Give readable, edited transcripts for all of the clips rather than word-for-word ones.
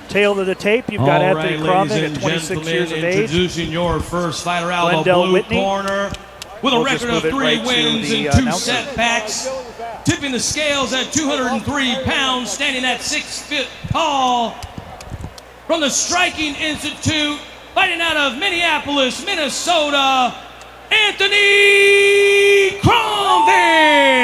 Tail of the tape, you've got Anthony Kromvig at 26 years of age. Introducing your first fighter out of the Glendal blue Whitney. corner with a record of 3 wins and 2 setbacks. Tipping the scales at 203 pounds, standing at 6 feet tall. From the Striking Institute, fighting out of Minneapolis, Minnesota, Anthony Kromvig.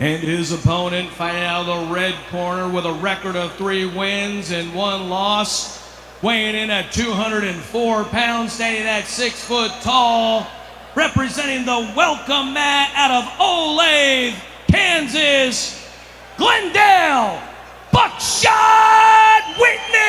And his opponent fighting out of the red corner with a record of 3 wins and 1 loss, weighing in at 204 pounds, standing at 6 foot tall, representing the welcome mat out of Olathe, Kansas, Glendal Whitney.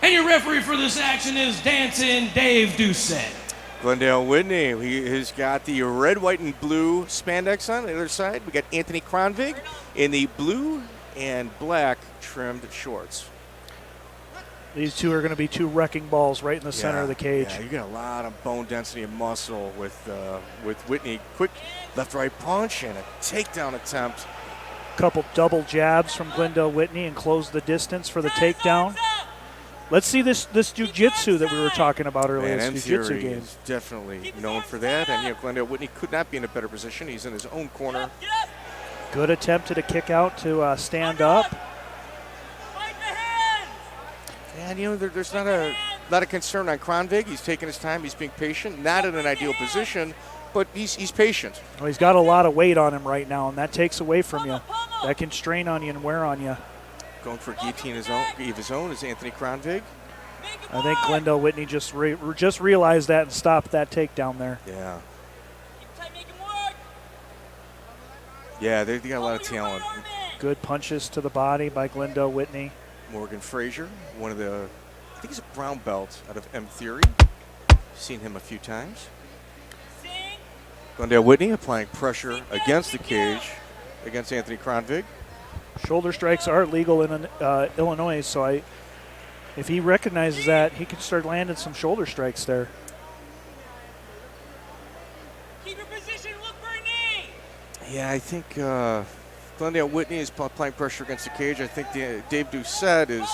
And your referee for this action is Dancing Dave Doucette. Glendal Whitney, he has got the red, white, and blue spandex on the other side. We got Anthony Kromvig in the blue and black trimmed shorts. These two are going to be 2 wrecking balls right in the center of the cage. Yeah, you got a lot of bone density and muscle with Whitney. Quick left-right punch and a takedown attempt. Couple double jabs from Glendal Whitney and close the distance for the takedown. Let's see this jiu-jitsu that we were talking about earlier. Man, this jiu-jitsu game is definitely known for that. And Glendal Whitney could not be in a better position. He's in his own corner. Good attempt at a kick out to stand up. And there's not a lot of concern on Kromvig. He's taking his time. He's being patient. Not in an ideal position, but he's patient. Well, he's got a lot of weight on him right now, and that takes away from you. That can strain on you and wear on you. Going for a guillotine of his own is Anthony Kromvig. I think Glendal Whitney just realized that and stopped that takedown there. Yeah. Yeah, they got a lot of talent. Good punches to the body by Glendal Whitney. Morgan Frazier, I think he's a brown belt out of M Theory. Seen him a few times. Glendal Whitney applying pressure against the cage against Anthony Kromvig. Shoulder strikes are legal in Illinois, so if he recognizes that, he can start landing some shoulder strikes there. Keep your position, look for a knee. Yeah, I think Glendal Whitney is applying pressure against the cage. I think Dave Doucette is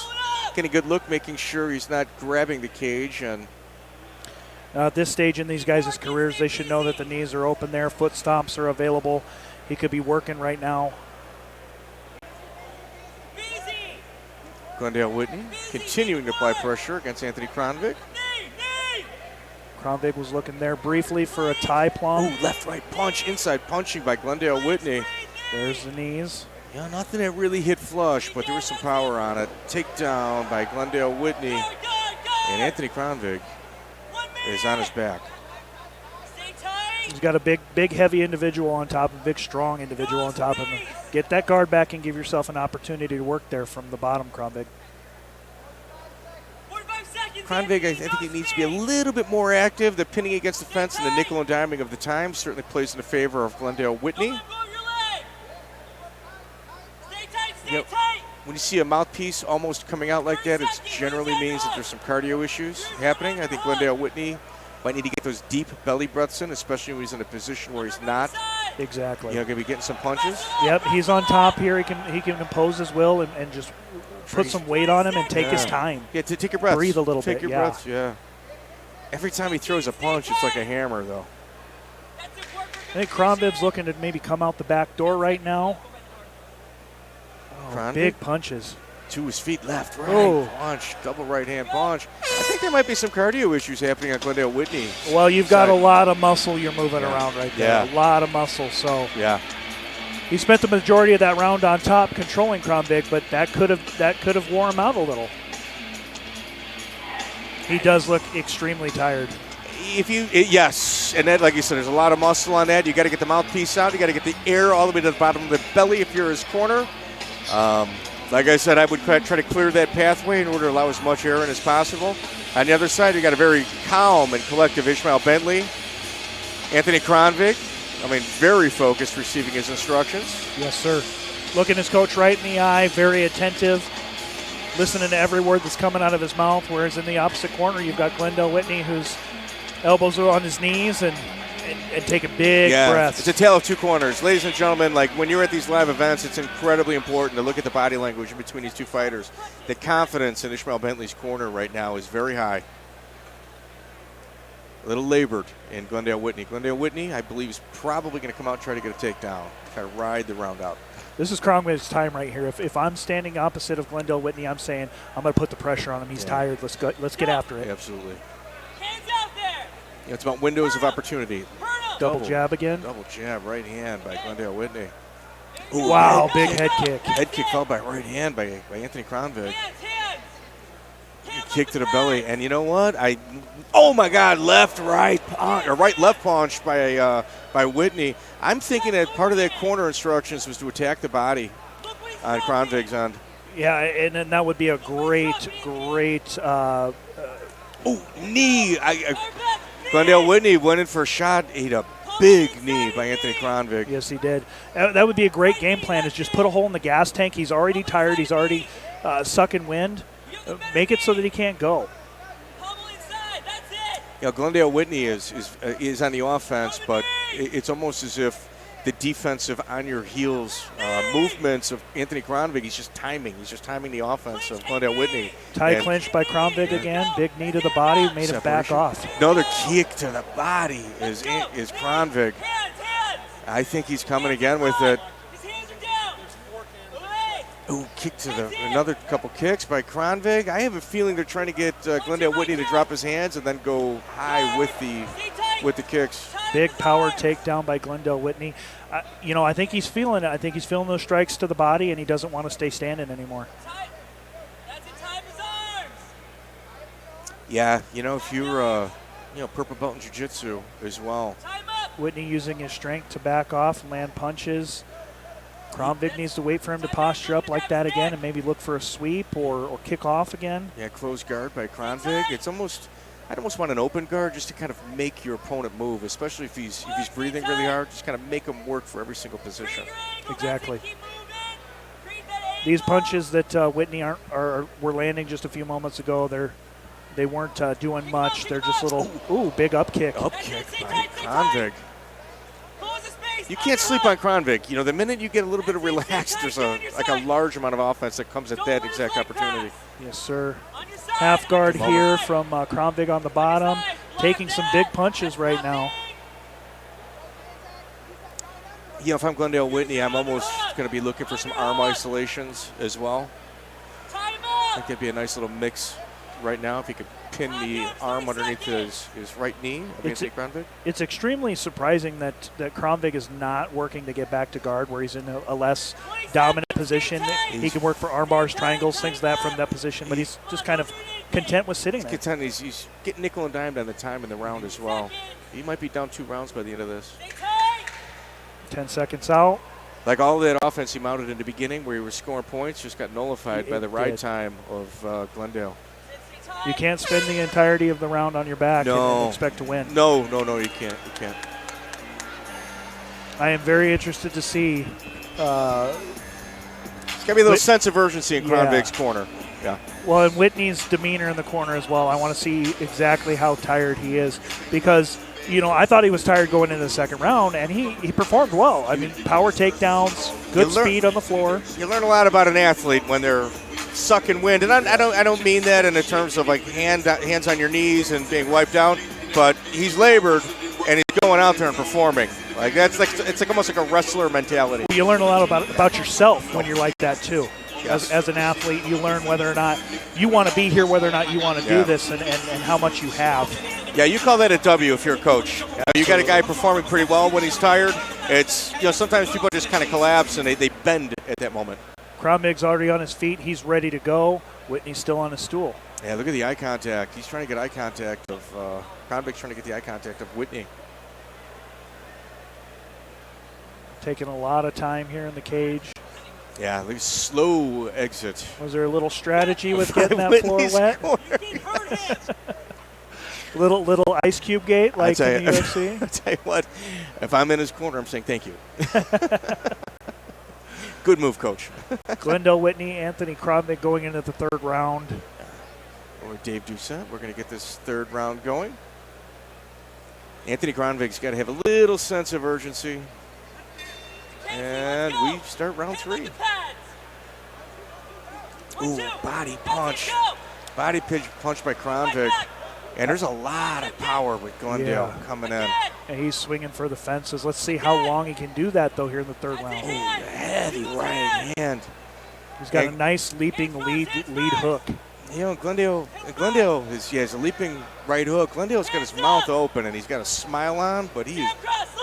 getting a good look, making sure he's not grabbing the cage. And at this stage in these guys' careers, they should know that the knees are open there. Foot stomps are available. He could be working right now. Glendal Whitney continuing to apply pressure against Anthony Kromvig. Kromvig was looking there briefly for a tie plum. Ooh, left-right punch, inside punching by Glendal Whitney. There's the knees. Yeah, nothing that really hit flush, but there was some power on it. Takedown by Glendal Whitney. And Anthony Kromvig is on his back. He's got a big, heavy individual on top, a big, strong individual on top of him. Get that guard back and give yourself an opportunity to work there from the bottom, Kromvig. Kromvig, I think he needs to be a little bit more active. The pinning against the fence and the nickel and diming of the time certainly plays in the favor of Glendal Whitney. Yep. When you see a mouthpiece almost coming out like that, it generally means that there's some cardio issues happening. I think Glendal Whitney might need to get those deep belly breaths in, especially when he's in a position where he's not. Exactly. Going to be getting some punches. Yep, he's on top here. He can impose his will and just put some weight on him and take his time. Yeah, take your breaths. Breathe a little bit. Take your breaths, yeah. Every time he throws a punch, it's like a hammer, though. I think Kromvig's looking to maybe come out the back door right now. Oh, big punches. To his feet, left, right, punch, double right hand punch. I think there might be some cardio issues happening on Glendal Whitney. Well, you've got a lot of muscle you're moving around right there. Yeah. A lot of muscle. So yeah, he spent the majority of that round on top controlling Kromvig, but that could have wore him out a little. He does look extremely tired. Yes, and then, like you said, there's a lot of muscle on that. You got to get the mouthpiece out. You got to get the air all the way to the bottom of the belly if you're his corner. Like I said, I would try to clear that pathway in order to allow as much air in as possible. On the other side, you got a very calm and collective Ishmael Bentley. Anthony Kromvig, very focused receiving his instructions. Yes, sir. Looking his coach right in the eye, very attentive, listening to every word that's coming out of his mouth, whereas in the opposite corner, you've got Glendal Whitney, whose elbows are on his knees and and taking big breaths. It's a tale of two corners. Ladies and gentlemen, like when you're at these live events, it's incredibly important to look at the body language in between these two fighters. The confidence in Ishmael Bentley's corner right now is very high. A little labored in Glendale Whitney. Glendale Whitney, I believe, is probably going to come out and try to get a takedown, kind of ride the round out. This is Kromvig's time right here. If I'm standing opposite of Glendale Whitney, I'm saying I'm going to put the pressure on him. He's tired. Let's go. Let's get after it. Yeah, absolutely. Hands out there. It's about windows of opportunity. Double jab again. Double jab, right hand by Glendale Whitney. Ooh, wow, big head kick. Head kick followed by right hand by Anthony Kromvig. Hands. Kick to the belly, and you know what? Oh my God, left, right punch by Whitney. I'm thinking that part of that corner instructions was to attack the body on Kromvig's end. Yeah, and then that would be a great knee. Glendale Whitney went in for a shot, ate a big knee by Anthony Kromvig. Yes, he did. That would be a great game plan, is just put a hole in the gas tank. He's already tired. He's already sucking wind. Make it so that he can't go. Glendale Whitney is on the offense, but it's almost as if the defensive on your heels movements of Anthony Kromvig, he's just timing the offense of Glendale Whitney. Clinched by Kromvig again. Big knee to the body, made him back off. Another kick to the body is Kromvig. I think he's coming again with it. Ooh, kick to another couple kicks by Kromvig. I have a feeling they're trying to get Glendale Whitney to drop his hands and then go high with the kicks. Big power takedown by Glendale Whitney. I think he's feeling it. I think he's feeling those strikes to the body, and he doesn't want to stay standing anymore. Yeah, if you're purple belt in jiu-jitsu as well. Whitney using his strength to back off, land punches. Kromvig needs to wait for him to posture up like that again and maybe look for a sweep or kick off again. Yeah, close guard by Kromvig. I'd almost want an open guard just to kind of make your opponent move, especially if he's breathing really hard. Just kind of make him work for every single position. Exactly. These punches that Whitney were landing just a few moments ago, they weren't doing much. They're just little, big up kick. Up kick by Kromvig. You can't sleep on Kromvig. The minute you get a little bit of relaxed, there's a large amount of offense that comes at that exact opportunity. Yes, sir. Half guard here from Kromvig on the bottom, taking some big punches right now. If I'm Glendale Whitney, I'm almost going to be looking for some arm isolations as well. I think that'd be a nice little mix right now if he could pin the arm underneath his right knee against Kromvig. It's extremely surprising that Kromvig is not working to get back to guard, where he's in a less dominant position. He can work for arm bars, triangles, things like that from that position, but he's just kind of content with sitting there. Content. He's getting nickel and dimed on the time in the round as well. He might be down 2 rounds by the end of this. 10 seconds out. Like all of that offense he mounted in the beginning where he was scoring points just got nullified by the ride time of Glendale. You can't spend the entirety of the round on your back and expect to win. No, you can't. I am very interested to see. It's got to be a little sense of urgency in Kromvig's corner. Yeah. Well, and Whitney's demeanor in the corner as well. I want to see exactly how tired he is because, I thought he was tired going into the second round, and he performed well. I mean, power takedowns, good speed on the floor. You learn a lot about an athlete when they're sucking wind, and I don't mean that in the terms of like hands on your knees and being wiped out, but he's labored and he's going out there and performing. Like it's almost like a wrestler mentality. You learn a lot about yourself when you're like that too. Yes. As an athlete, you learn whether or not you want to be here, whether or not you want to do this, and how much you have. Yeah, you call that a W if you're a coach. You got a guy performing pretty well when he's tired. It's sometimes people just kind of collapse and they bend at that moment. Kromvig's already on his feet. He's ready to go. Whitney's still on his stool. Yeah, look at the eye contact. He's trying to get eye contact of Kromvig's trying to get the eye contact of Whitney. Taking a lot of time here in the cage. Yeah, look at slow exit. Was there a little strategy with getting that floor wet? little ice cube gate like in the UFC? I tell you what, if I'm in his corner, I'm saying thank you. Good move, Coach. Glendale Whitney, Anthony Kromvig going into the third round. Or Dave Doucette. We're going to get this third round going. Anthony Kromvig's got to have a little sense of urgency. And we start round 3. Ooh, body punch. Body punch by Kromvig. And there's a lot of power with Glendale coming in. And he's swinging for the fences. Let's see how long he can do that, though, here in the 3rd round. Ooh, heavy right hand. He's got a nice leaping lead hook. You know, Glendale has a leaping right hook. Glendale's got his mouth open, and he's got a smile on, but he is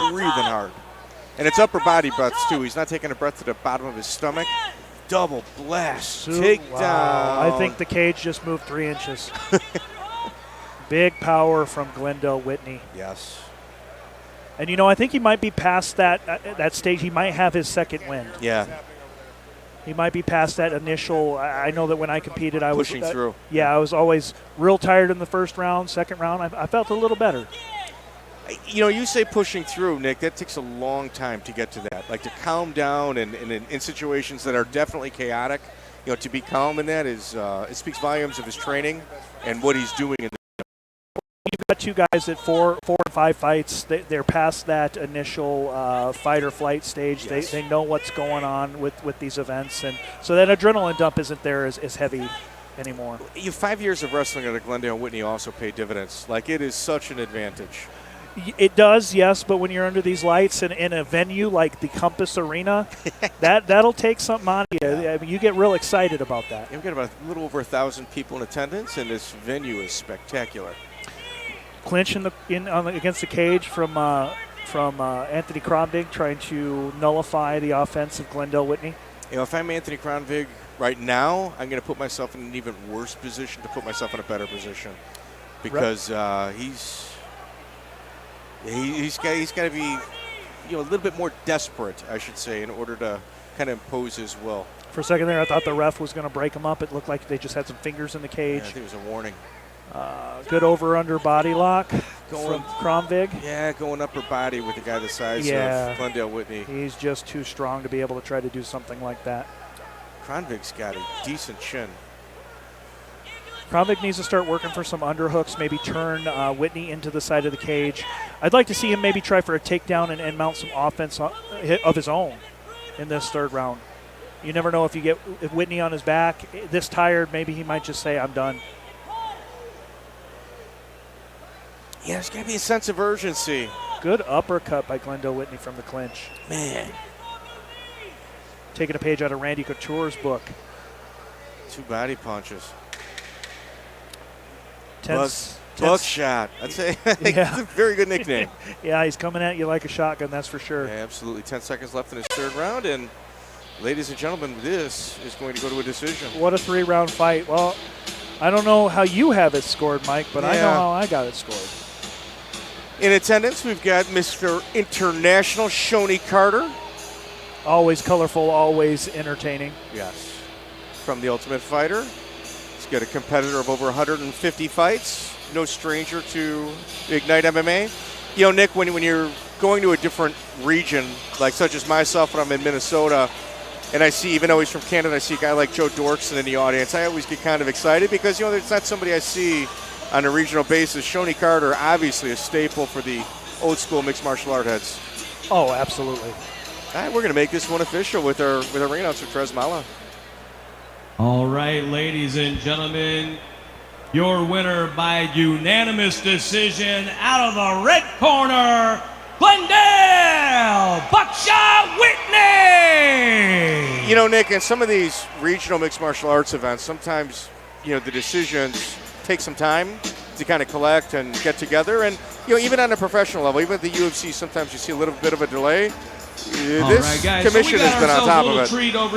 breathing hard. And it's upper body breaths, too. He's not taking a breath to the bottom of his stomach. Double blast. Takedown. I think the cage just moved 3 inches. Big power from Glendal Whitney. Yes. And, I think he might be past that stage. He might have his second wind. Yeah. He might be past that initial. I know that when I competed, I was pushing through. Yeah, I was always real tired in the 1st round. 2nd round, I felt a little better. You say pushing through, Nick. That takes a long time to get to that. Like to calm down and in situations that are definitely chaotic. To be calm in that is it speaks volumes of his training and what he's doing. You've got 2 guys at 4 and 5 fights. They're past that initial fight or flight stage. Yes. They know what's going on with these events, and so that adrenaline dump isn't there as heavy anymore. 5 years of wrestling at Glendale Whitney also pay dividends. Like it is such an advantage. It does, yes, but when you're under these lights in a venue like the Compass Arena, that'll take something out of you. I mean, you get real excited about that. We've got about a little over 1,000 people in attendance, and this venue is spectacular. Clinch against the cage from Anthony Kromvig, trying to nullify the offense of Glendale Whitney. If I'm Anthony Kromvig right now, I'm going to put myself in an even worse position to put myself in a better position, because he's got to be a little bit more desperate, I should say, in order to kind of impose his will. For a second there, I thought the ref was going to break him up. It looked like they just had some fingers in the cage. Yeah, I think it was a warning. Good over-under body lock from Kromvig. Yeah, going upper body with a guy the size of Glendale Whitney. He's just too strong to be able to try to do something like that. Kromvig's got a decent chin. Kromvig needs to start working for some underhooks, maybe turn Whitney into the side of the cage. I'd like to see him maybe try for a takedown and mount some offense of his own in this 3rd round. You never know if you get Whitney on his back, this tired, maybe he might just say, I'm done. Yeah, there's got to be a sense of urgency. Good uppercut by Glendale Whitney from the clinch. Man. Taking a page out of Randy Couture's book. 2 body punches. Buckshot. I'd say it's a very good nickname. Yeah, he's coming at you like a shotgun, that's for sure. Yeah, absolutely. 10 seconds left in his 3rd round, and ladies and gentlemen, this is going to go to a decision. What a 3-round fight. Well, I don't know how you have it scored, Mike, but I know how I got it scored. In attendance, we've got Mr. International Shoney Carter. Always colorful, always entertaining. Yes. From The Ultimate Fighter. He's got a competitor of over 150 fights. No stranger to Ignite MMA. Nick, when you're going to a different region, like such as myself when I'm in Minnesota, and I see, even though he's from Canada, I see a guy like Joe Dorkson in the audience, I always get kind of excited because, it's not somebody I see on a regional basis. Shoney Carter, obviously a staple for the old school mixed martial art heads. Oh, absolutely. All right, we're going to make this one official with our ring announcer, Trez Mala. All right, ladies and gentlemen, your winner by unanimous decision out of the red corner, Glendale Buckshot Whitney! Nick, in some of these regional mixed martial arts events, sometimes, the decisions take some time to kind of collect and get together. And, even on a professional level, even at the UFC, sometimes you see a little bit of a delay. This commission has been on top of it.